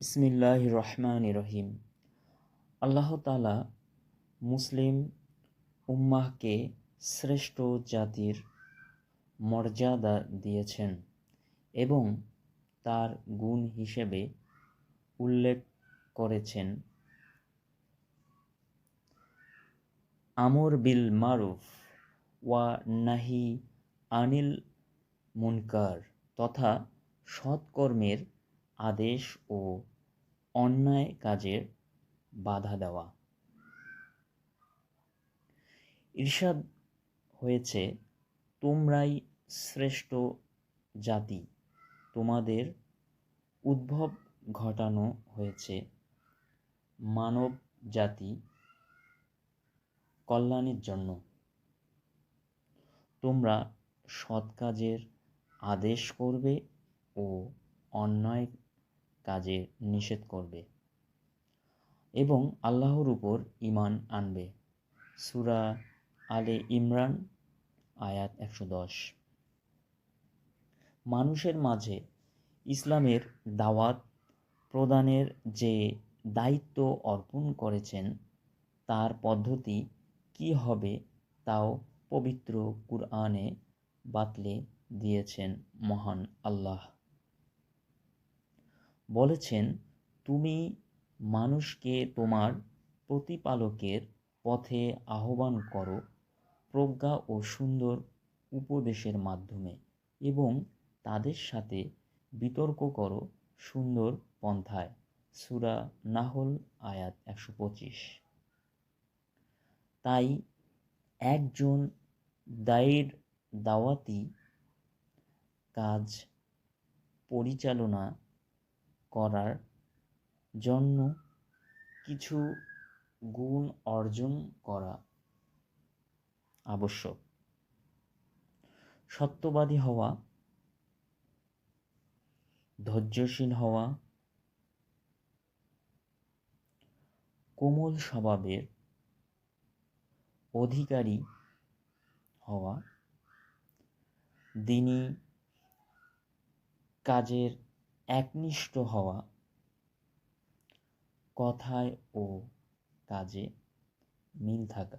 বিসমিল্লাহির রহমানির রহিম। আল্লাহ তাআলা মুসলিম উম্মাহকে শ্রেষ্ঠ জাতির মর্যাদা দিয়েছেন এবং তার গুণ হিসেবে উল্লেখ করেছেন আমর বিল মারুফ ওয়া নাহি আনিল মুনকার তথা সৎকর্মের আদেশ ও অন্যায় কাজের বাধা দেওয়া। ইরশাদ হয়েছে, তোমরাই শ্রেষ্ঠ জাতি, তোমাদের উদ্ভব ঘটানো হয়েছে মানব জাতি কল্যাণের জন্য। তোমরা সৎ কাজের আদেশ করবে ও অন্যায় কাজের নিষেধ করবে এবং আল্লাহর উপর ঈমান আনবে। সূরা আলে ইমরান আয়াত ১১০। মানুষের মাঝে ইসলামের দাওয়াত প্রদানের যে দায়িত্ব অর্পণ করেছেন তার পদ্ধতি কী হবে তাও পবিত্র কুরআনে বাতলে দিয়েছেন মহান আল্লাহ। বলেছেন, তুমি মানুষকে তোমার প্রতিপালকের পথে আহ্বান করো প্রজ্ঞা ও সুন্দর উপদেশের মাধ্যমে এবং তাদের সাথে বিতর্ক করো সুন্দর পন্থায়। সূরা নাহল আয়াত ১২৫। তাই একজন দায়ীর দাওয়াতি কাজ পরিচালনা করার জন্য কিছু গুণ অর্জন করা আবশ্যক। সত্যবাদী হওয়া, ধৈর্যশীল হওয়া, কোমল স্বভাবের অধিকারী হওয়া, দ্বীনী কাজের একনিষ্ঠ হওয়া, কথায় ও কাজে মিল থাকা।